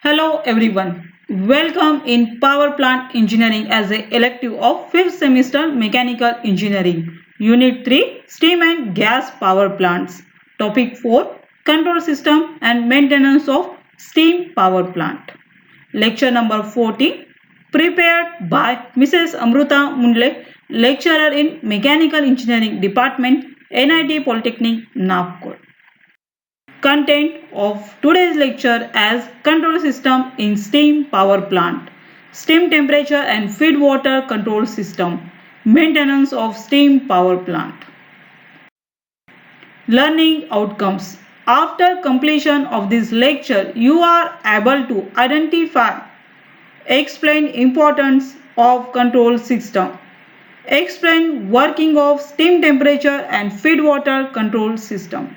Hello everyone. Welcome in Power Plant Engineering as a elective of 5th semester Mechanical Engineering. Unit 3 Steam and Gas Power Plants. Topic 4 Control System and Maintenance of Steam Power Plant. Lecture number 40 prepared by Mrs. Amruta Mundle, lecturer in Mechanical Engineering Department, NIT Polytechnic, Nagpur. Content of today's lecture as control system in steam power plant, steam temperature and feed water control system, maintenance of steam power plant. Learning outcomes. After completion of this lecture, you are able to identify, explain importance of control system, explain working of steam temperature and feed water control system.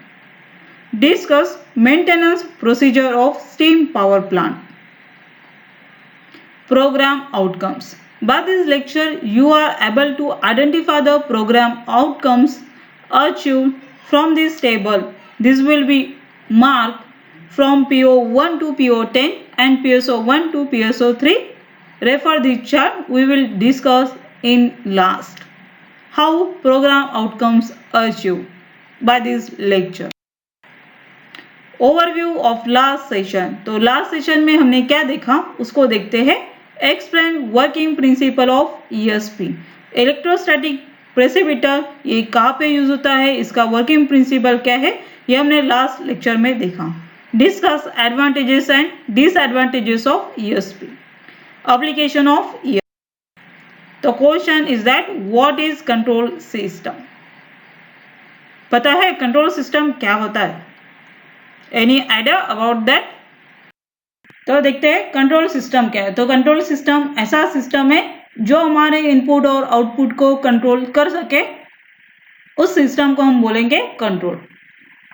Discuss maintenance procedure of steam power plant. Program outcomes. By this lecture, you are able to identify the program outcomes achieved from this table. This will be marked from PO1 to PO10 and PSO1 to PSO3. Refer the chart. We will discuss in last how program outcomes achieved by this lecture. Overview of last session. तो last session में हमने क्या देखा उसको देखते हैं. Explain working principle of ESP. Electrostatic precipitator ये कहाँ पे यूज होता है, इसका वर्किंग प्रिंसिपल क्या है, ये हमने लास्ट लेक्चर में देखा. Discuss advantages and disadvantages of ESP. Application of ESP. तो question is that what is control system. पता है कंट्रोल सिस्टम क्या होता है? Any idea about that? तो देखते हैं कंट्रोल सिस्टम क्या है. तो कंट्रोल सिस्टम ऐसा सिस्टम है जो हमारे इनपुट और आउटपुट को कंट्रोल कर सके, उस सिस्टम को हम बोलेंगे कंट्रोल.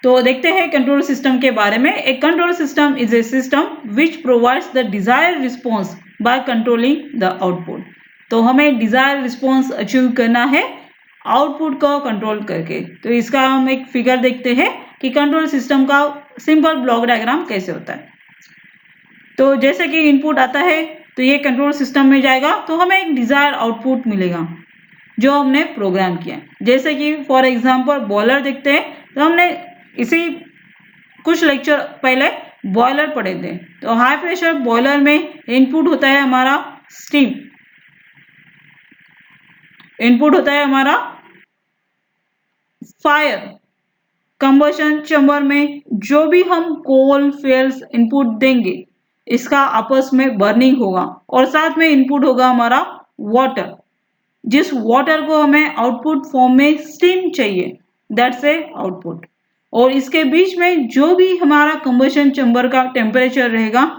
तो देखते हैं कंट्रोल सिस्टम के बारे में. A control system is a system which provides the desired response by controlling the output. तो हमें डिजायर्ड रिस्पॉन्स अचीव करना है आउटपुट को कंट्रोल करके. तो इसका हम एक फिगर देखते हैं कि कंट्रोल सिस्टम का सिंपल ब्लॉक डायग्राम कैसे होता है. तो जैसे कि इनपुट आता है तो ये कंट्रोल सिस्टम में जाएगा, तो हमें एक डिजायर आउटपुट मिलेगा जो हमने प्रोग्राम किया. जैसे कि फॉर एग्जांपल बॉयलर देखते हैं, तो हमने इसी कुछ लेक्चर पहले बॉयलर पढ़े थे. तो हाई प्रेशर बॉयलर में इनपुट होता है हमारा स्टीम, इनपुट होता है हमारा फायर. कंबशन चैम्बर में जो भी हम कोल फ्यूल्स इनपुट देंगे इसका आपस में बर्निंग होगा, और साथ में इनपुट होगा हमारा वाटर. जिस वाटर को हमें आउटपुट फॉर्म में स्टीम चाहिए, दैट्स ए आउटपुट. और इसके बीच में जो भी हमारा कंबशन चैम्बर का टेम्परेचर रहेगा,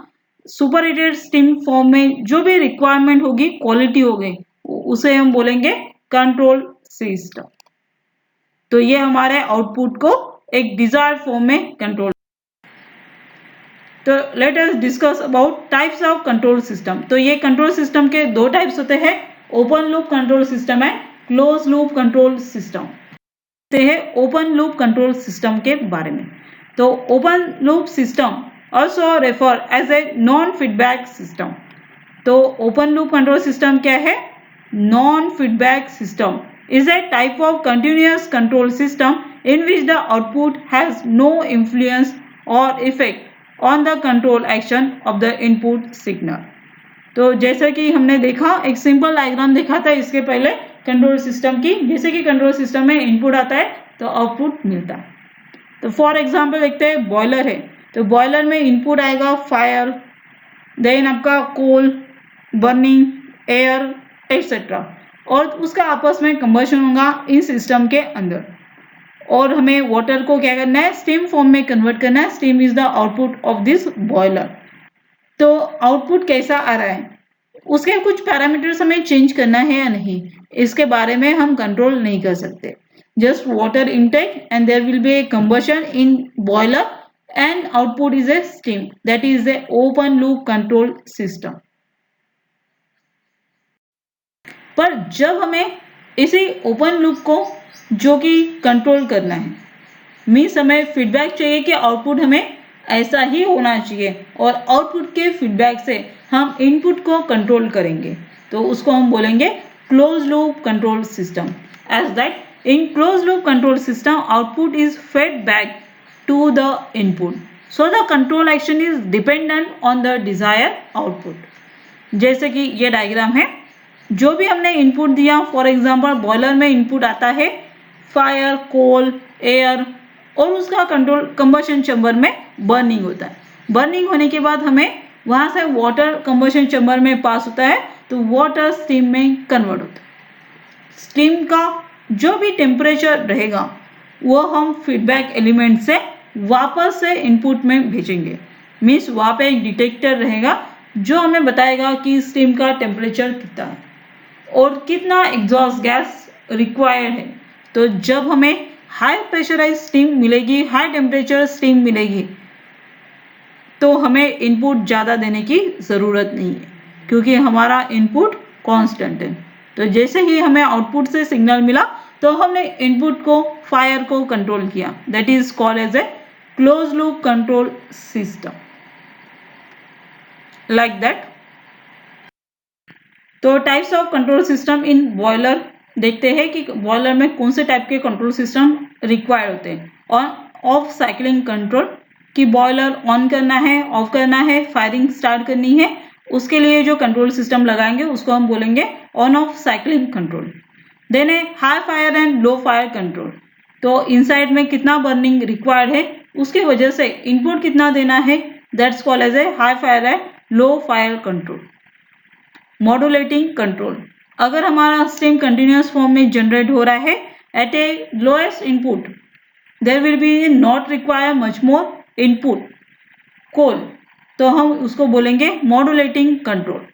सुपर हीटेड स्टीम फॉर्म में जो भी रिक्वायरमेंट होगी, क्वालिटी होगी, उसे हम बोलेंगे कंट्रोल सिस्टम. तो ये हमारे आउटपुट को एक डिजायर्ड फॉर्म में कंट्रोल. तो late us discuss about types of control system. तो ये कंट्रोल सिस्टम के दो टाइप्स होते हैं, open loop control system and close loop control system. ते है ओपन लूप कंट्रोल सिस्टम के बारे में. तो open loop system also refer as a non feedback system. तो ओपन लूप कंट्रोल सिस्टम क्या है? Non feedback system is a type of continuous control system in which the output has no influence or effect on the control action of the input signal. तो जैसा कि हमने देखा, एक simple diagram देखा था इसके पहले कंट्रोल सिस्टम की. जैसे कि कंट्रोल सिस्टम में इनपुट आता है तो आउटपुट मिलता है. तो फॉर एग्जांपल देखते हैं बॉयलर है, तो बॉयलर में इनपुट आएगा फायर, देन आपका कोल, बर्निंग, एयर एक्सेट्रा, और उसका आपस में कंबशन होगा इन सिस्टम के अंदर. और हमें वाटर को क्या करना है? स्टीम फॉर्म में कन्वर्ट करना है. Steam is the output of this boiler. तो आउटपुट कैसा आ रहा है, उसके कुछ पैरामीटर्स हमें चेंज करना है या नहीं, इसके बारे में हम कंट्रोल नहीं कर सकते. Just water intake and there will be a combustion in boiler and output is a steam. That is a open loop control system. पर जब हमें इसी ओपन लूप को जो कि कंट्रोल करना है, मीन्स हमें फीडबैक चाहिए कि आउटपुट हमें ऐसा ही होना चाहिए और आउटपुट के फीडबैक से हम इनपुट को कंट्रोल करेंगे, तो उसको हम बोलेंगे close loop control system. As that in close loop control system output is fed back to the input, so the control action is dependent on the desire output. जैसे कि ये डायग्राम है, जो भी हमने इनपुट दिया, फॉर एग्जांपल बॉयलर में input आता है फायर, कोल, एयर, और उसका कंट्रोल कंबशन चैम्बर में बर्निंग होता है। बर्निंग होने के बाद हमें वहाँ से वाटर कंबशन चैम्बर में पास होता है, तो वाटर स्टीम में कन्वर्ट होता है। स्टीम का जो भी टेम्परेचर रहेगा वो हम फीडबैक एलिमेंट से वापस से इनपुट में भेजेंगे। मीन्स वहाँ पे एक डिटेक्टर रहेगा जो हमें बताएगा कि स्टीम का टेम्परेचर कितना है और कितना एग्जॉस्ट गैस रिक्वायर्ड है। तो जब हमें हाई प्रेशराइज स्टीम मिलेगी, हाई टेम्परेचर स्टीम मिलेगी, तो हमें इनपुट ज़्यादा देने की ज़रूरत नहीं है क्योंकि हमारा इनपुट कांस्टेंट है। तो जैसे ही हमें आउटपुट से सिग्नल मिला तो हमने इनपुट को, फायर को कंट्रोल किया। That is called as a close loop control system, like that. तो types of control system in boiler देखते हैं कि बॉयलर में कौन से टाइप के कंट्रोल सिस्टम रिक्वायर्ड होते हैं। ऑन ऑफ साइक्लिंग कंट्रोल, कि बॉयलर ऑन करना है, ऑफ करना है, फायरिंग स्टार्ट करनी है, उसके लिए जो कंट्रोल सिस्टम लगाएंगे उसको हम बोलेंगे on off cycling control. Then है high fire and low fire control, तो इनसाइड में कितना बर्निंग रिक्वायर्ड है उसके वजह से इनपुट कितना देना है, that's called as a high fire and low fire control. Modulating control, अगर हमारा स्टीम कंटिन्यूअस फॉर्म में जनरेट हो रहा है at a lowest input, there will be not require much more input coal, तो हम उसको बोलेंगे modulating control.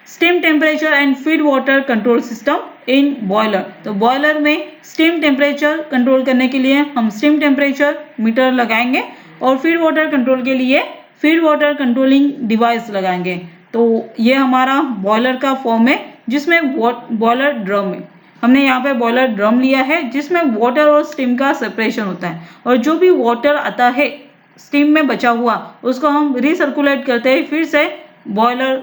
Steam temperature and feed water control system in boiler, तो बॉयलर में स्टीम टेम्परेचर कंट्रोल करने के लिए हम स्टीम टेम्परेचर मीटर लगाएंगे और फीड वाटर कंट्रोल के लिए फीड वाटर कंट्रोलिंग डिवाइस लगाएंगे। तो ये हमारा बॉयलर का फॉर्म है जिसमें बॉयलर ड्रम है। हमने यहाँ पे बॉयलर ड्रम लिया है जिसमें वाटर और स्टीम का सेपरेशन होता है और जो भी वाटर आता है स्टीम में बचा हुआ उसको हम रिसर्कुलेट करते हैं फिर से बॉयलर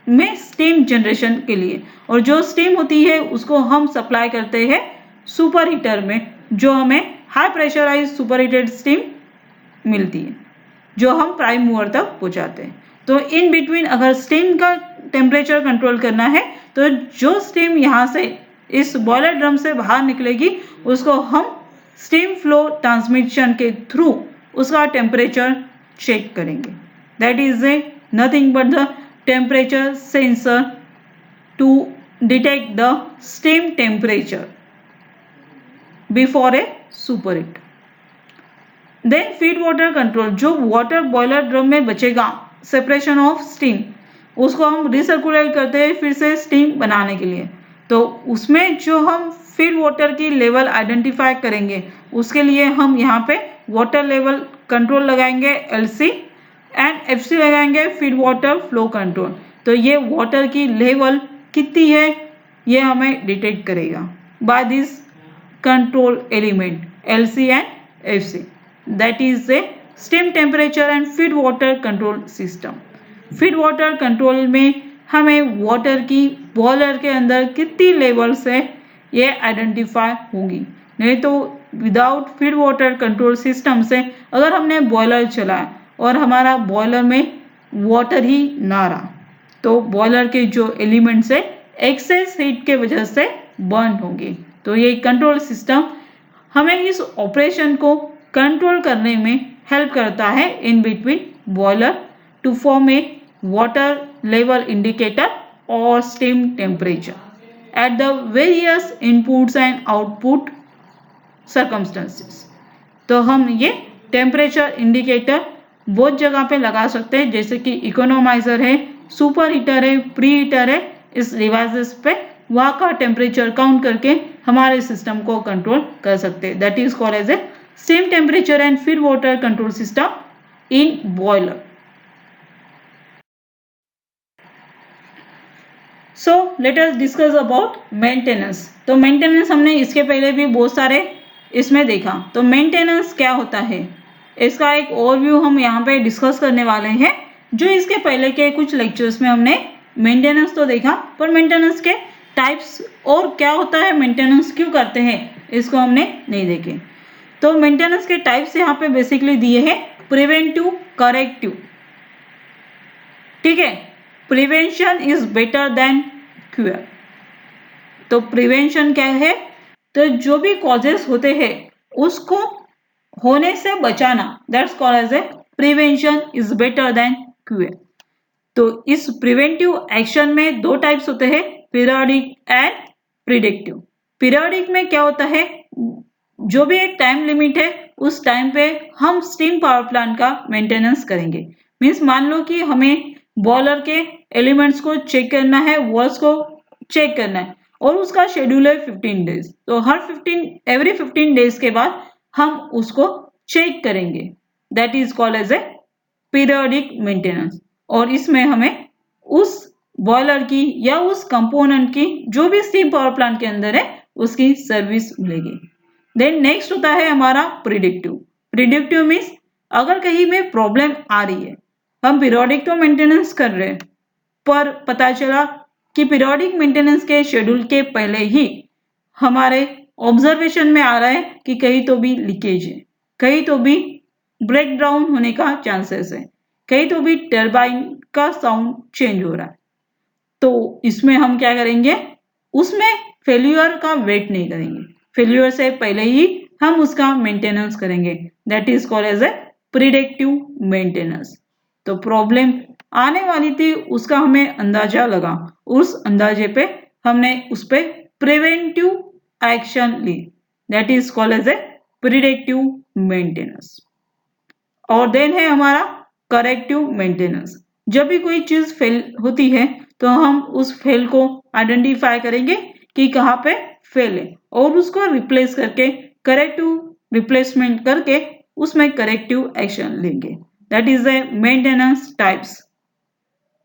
में स्टीम जनरेशन के लिए, और जो स्टीम होती है उसको हम सप्लाई करते हैं सुपर हीटर में, जो हमें high pressurise super heated steam मिलती है जो हम प्राइम मूवर तक पहुँचाते हैं। तो इन बिटवीन अगर स्टीम का टेम्परेचर कंट्रोल करना है तो जो स्टीम यहाँ से इस बॉयलर ड्रम से बाहर निकलेगी उसको हम स्टीम फ्लो ट्रांसमिशन के थ्रू उसका टेम्परेचर चेक करेंगे। That is a nothing but the temperature sensor to detect the steam temperature before a super heat. Then feed water control, जो वाटर बॉयलर ड्रम में बचेगा सेपरेशन ऑफ स्टीम उसको हम recirculate करते हैं फिर से स्टीम बनाने के लिए। तो उसमें जो हम फीड वाटर की लेवल आइडेंटिफाई करेंगे उसके लिए हम यहाँ पे वाटर लेवल कंट्रोल लगाएंगे LC एंड FC लगाएंगे फीड वाटर फ्लो कंट्रोल। तो ये वाटर की लेवल कितनी है ये हमें डिटेक्ट करेगा by this control element LC and FC। That is a steam temperature and feed water control system. Feed water control में हमें वाटर की बॉयलर के अंदर कितनी लेवल्स है ये आइडेंटिफाई होगी। नहीं तो without feed water control system से अगर हमने बॉयलर चलाया और हमारा बॉयलर में वाटर ही ना रहा तो बॉयलर के जो एलिमेंट्स है एक्सेस हीट के वजह से बर्न होंगे। तो ये कंट्रोल सिस्टम हमें इस ऑपरेशन को कंट्रोल करने में हेल्प करता है in between boiler to form a water level indicator or steam temperature at the various inputs and output circumstances। तो हम ये टेम्परेचर इंडिकेटर बहुत जगह पे लगा सकते हैं जैसे कि इकोनोमाइजर है, सुपर हीटर है, प्री हीटर है, इस डिवाइसेस पे वहाँ का टेम्परेचर काउंट करके हमारे सिस्टम को कंट्रोल कर सकते हैं। That is called as a steam temperature and feed water control system in boiler. So let us discuss about maintenance. तो मेंटेनेंस हमने इसके पहले भी बहुत सारे इसमें देखा। तो मेंटेनेंस क्या होता है? इसका एक ओवरव्यू हम यहाँ पे डिस्कस करने वाले हैं। जो इसके पहले के कुछ लेक्चर्स में हमने मेंटेनेंस तो देखा, पर मेंटेनेंस के टाइप्स और क्या होता है, मेंटेनेंस क्यों करते हैं, इसको हमने नहीं देखे। तो मेंटेनेंस के टाइप्स यहाँ पे बेसिकली दिए हैं, प्रिवेंटिव, करेक्टिव। ठीक है, prevention is better than cure. तो प्रिवेंशन क्या है, तो जो भी कॉजेस होते हैं उसको होने से बचाना, that's called as a prevention is better than cure. तो इस प्रिवेंटिव एक्शन में दो टाइप्स होते हैं, पीरियोडिक एंड प्रिडिक्टिव। पीरियोडिक में क्या होता है, जो भी एक टाइम लिमिट है उस टाइम पे हम स्टीम पावर प्लांट का मेंटेनेंस करेंगे। मीन्स मान लो कि हमें बॉयलर के एलिमेंट्स को चेक करना है, वॉल्स को चेक करना है और उसका शेड्यूल है 15 डेज। तो एवरी 15 डेज के बाद हम उसको चेक करेंगे, that is called as a periodic maintenance. और इसमें हमें उस बॉयलर की या उस कंपोनेंट की जो भी स्टीम पावर प्लांट के अंदर है उसकी सर्विस मिलेगी। देन नेक्स्ट होता है हमारा प्रिडिक्टिव। प्रिडिक्टिव मीन्स अगर कहीं में प्रॉब्लम आ रही है, हम पीरियोडिक तो मेंटेनेंस कर रहे हैं पर पता चला कि पीरियोडिक मेंटेनेंस के शेड्यूल के पहले ही हमारे ऑब्जर्वेशन में आ रहा है कि कहीं तो भी लीकेज है, कहीं तो भी ब्रेक डाउन होने का चांसेस है, कहीं तो भी टरबाइन का साउंड चेंज हो रहा है। तो इसमें हम क्या करेंगे, उसमें फेल्यूर का वेट नहीं करेंगे, फेल्यूर से पहले ही हम उसका मेंटेनेंस करेंगे, that is called as a predictive maintenance. तो प्रॉब्लम आने वाली थी उसका हमें अंदाजा लगा, उस अंदाजे पे हमने उस पर प्रिवेंटिव एक्शन ली, that is called as a predictive maintenance. और देन है हमारा करेक्टिव मेंटेनेंस। जब भी कोई चीज फेल होती है तो हम उस फेल को आइडेंटिफाई करेंगे कि कहाँ पे फेल है और उसको रिप्लेस करके करेक्टिव रिप्लेसमेंट करके उसमें करेक्टिव एक्शन लेंगे, that is a maintenance types.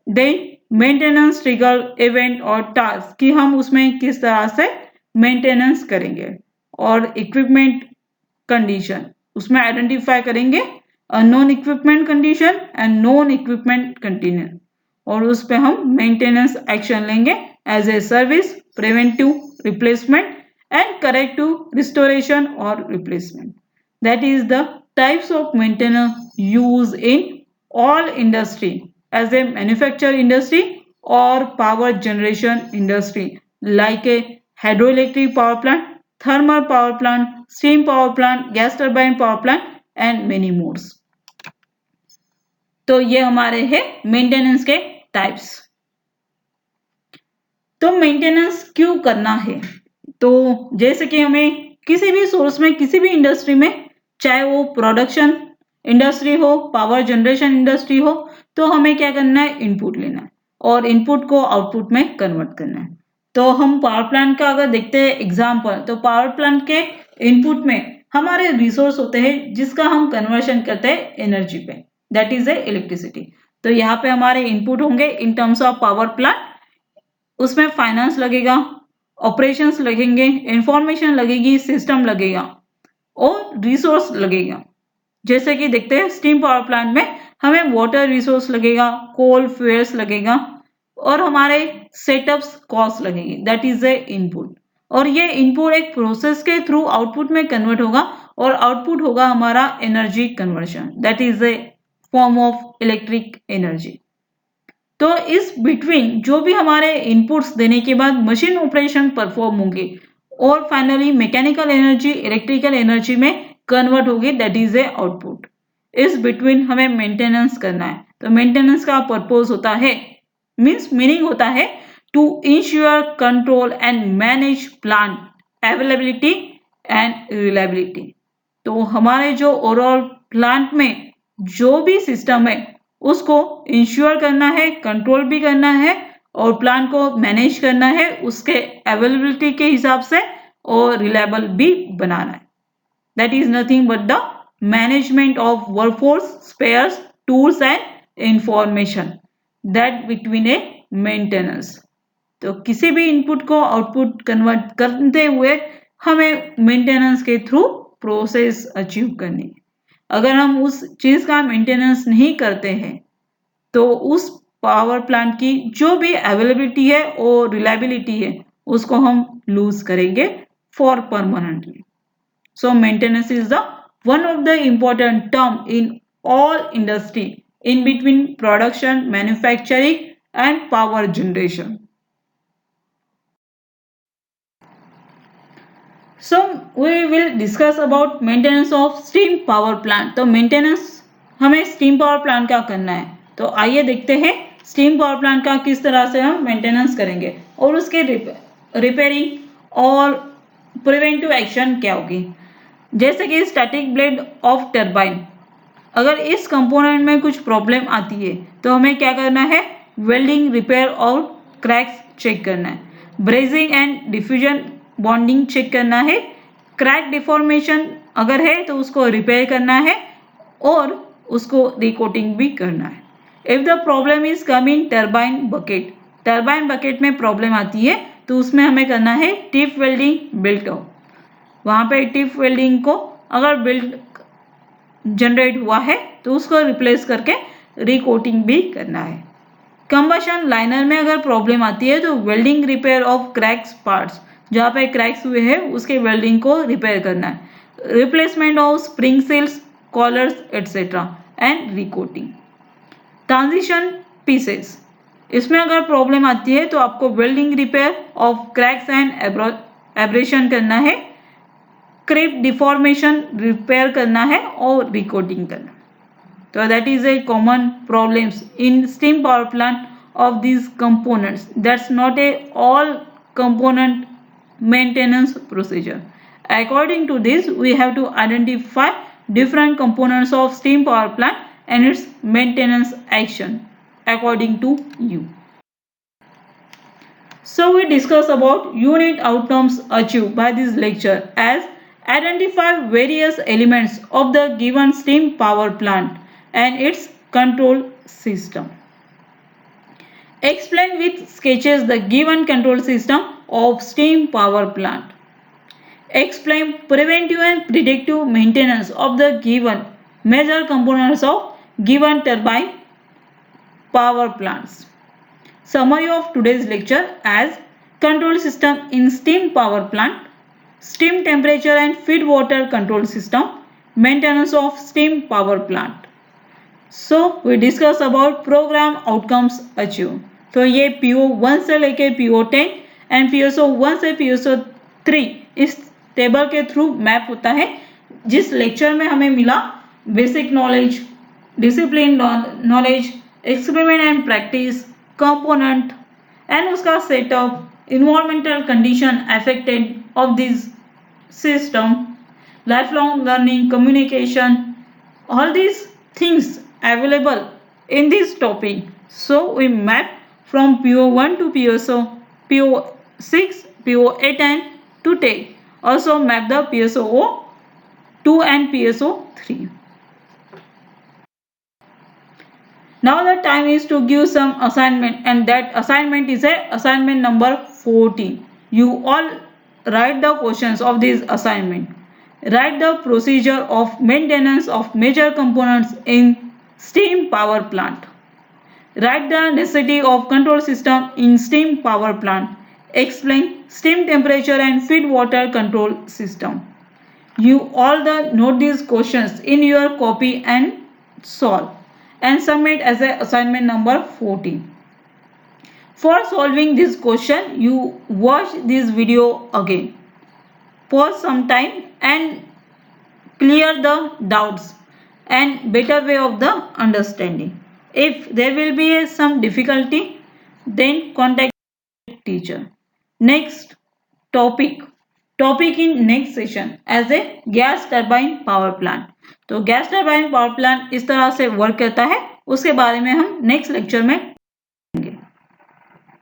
Then maintenance trigger event और टास्क कि हम उसमें किस तरह से मेंटेनेंस करेंगे। और इक्विपमेंट कंडीशन, उसमें आइडेंटिफाई करेंगे non equipment condition and non equipment continuous और उस पर हम मेंटेनेंस एक्शन लेंगे as a service, preventive, replacement and corrective restoration और replacement. That is the types of maintenance use in all industry as a manufacture industry or power generation industry like a hydroelectric power plant, thermal power plant, steam power plant, gas turbine power plant and many more. तो ये हमारे हैं maintenance के types. तो maintenance क्यों करना है, तो जैसे कि हमें किसी भी सोर्स में, किसी भी इंडस्ट्री में, चाहे वो प्रोडक्शन इंडस्ट्री हो, पावर जनरेशन इंडस्ट्री हो, तो हमें क्या करना है, इनपुट लेना है और इनपुट को आउटपुट में कन्वर्ट करना है। तो हम पावर प्लांट का अगर देखते हैं एग्जांपल, तो पावर प्लांट के इनपुट में हमारे रिसोर्स होते हैं जिसका हम कन्वर्शन करते हैं एनर्जी पे, दैट इज ए इलेक्ट्रिसिटी। तो यहाँ पे हमारे इनपुट होंगे in terms of power plant, उसमें फाइनेंस लगेगा, ऑपरेशंस लगेंगे, इंफॉर्मेशन लगेगी, सिस्टम लगेगा और रिसोर्स लगेगा। जैसे कि देखते हैं स्टीम पावर प्लांट में हमें वाटर रिसोर्स लगेगा, कोल फ्यूल्स लगेगा और हमारे सेटअप्स कॉस्ट लगेगी, दैट इज ए इनपुट। और ये इनपुट एक प्रोसेस के थ्रू आउटपुट में कन्वर्ट होगा और आउटपुट होगा हमारा energy conversion, that is A form of electric energy. तो इस बिटवीन जो भी हमारे इनपुट्स देने के बाद मशीन ऑपरेशन परफॉर्म होंगे और finally mechanical energy electrical energy में कन्वर्ट होगी, दैट इज ए आउटपुट। इस बिटवीन हमें मेंटेनेंस करना है। तो मेंटेनेंस का पर्पस होता है, मीनिंग होता है to ensure control and manage plant availability and reliability. तो हमारे जो ओवरऑल प्लांट में जो भी सिस्टम है उसको इंश्योर करना है, कंट्रोल भी करना है और प्लांट को मैनेज करना है उसके अवेलेबिलिटी के हिसाब से और रिलायबल भी बनाना है। That is nothing but the management of workforce, spares, tools and information that between a maintenance। तो किसी भी इनपुट को आउटपुट कन्वर्ट करते हुए हमें मेंटेनेंस के थ्रू प्रोसेस अचीव करनी है। अगर हम उस चीज का मेंटेनेंस नहीं करते हैं तो उस पावर प्लांट की जो भी अवेलेबिलिटी है और रिलायबिलिटी है उसको हम लूज करेंगे for permanently. So maintenance is the one of the important term in all industry in between production, manufacturing and power generation. So we will discuss about maintenance of steam power plant. तो maintenance हमें steam power plant का करना है. तो आइए देखते हैं steam power plant का किस तरह से हम maintenance करेंगे और उसके repairing और preventive action क्या होगी. जैसे कि स्टैटिक ब्लेड ऑफ टरबाइन, अगर इस कंपोनेंट में कुछ प्रॉब्लम आती है तो हमें क्या करना है, वेल्डिंग, रिपेयर और क्रैक्स चेक करना है. Brazing and diffusion bonding check करना है. क्रैक डिफॉर्मेशन अगर है तो उसको रिपेयर करना है और उसको रिकोटिंग भी करना है. If the problem is come in turbine bucket, turbine bucket में प्रॉब्लम आती है तो उसमें हमें करना है टिप वेल्डिंग बिल्ट ऑफ. वहां पे टिप वेल्डिंग को अगर बिल्ड जनरेट हुआ है तो उसको रिप्लेस करके रिकोटिंग भी करना है. कंबशन लाइनर में अगर प्रॉब्लम आती है तो welding repair of cracks parts, जहाँ पे क्रैक्स हुए हैं उसके वेल्डिंग को रिपेयर करना है. Replacement of spring seals, collars etcetera and recoating. Transition pieces, इसमें अगर प्रॉब्लम आती है तो आपको welding repair of cracks and abrasion करना है. क्रिप डिफॉर्मेशन रिपेयर करना है और रिकोटिंग करना. तो that is A common problems in steam power plant of these components. That's not a all component maintenance procedure. According to this, we have to identify different components of steam power plant and its maintenance action according to you. So we discuss about unit outcomes achieved by this lecture as identify various elements of the given steam power plant and its control system. Explain with sketches the given control system of steam power plant. Explain preventive and predictive maintenance of the given major components of given turbine power plants. Summary of today's lecture as control system in steam power plant, steam temperature and feed water control system, maintenance of steam power plant. So we discuss about program outcomes achieved. तो ये PO1 से लेके PO10 and PSO1 से PSO3 इस table के through map होता है. जिस लेक्चर में हमें मिला basic knowledge, discipline knowledge, experiment and practice, component and उसका setup, environmental condition affected of this system, lifelong learning, communication, all these things available in this topic. So we map from PO1 to PSO, PO6, PO8 and to 10. Also map the PSO2 and PSO3. Now the time is to give some assignment, and that assignment is a assignment number 14. You all write the questions of this assignment. Write the procedure of maintenance of major components in steam power plant. Write the necessity of control system in steam power plant. Explain steam temperature and feed water control system. You all note these questions in your copy and solve and submit as a assignment number 14. For solving this question, you watch this video again. Pause some time and clear the doubts and better way of the understanding. If there will be some difficulty, then contact teacher. Next topic in next session as a gas turbine power plant. तो gas turbine power plant इस तरह से work करता है, उसके बारे में हम नेक्स्ट लेक्चर में.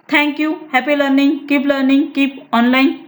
Thank you. Happy learning. Keep online.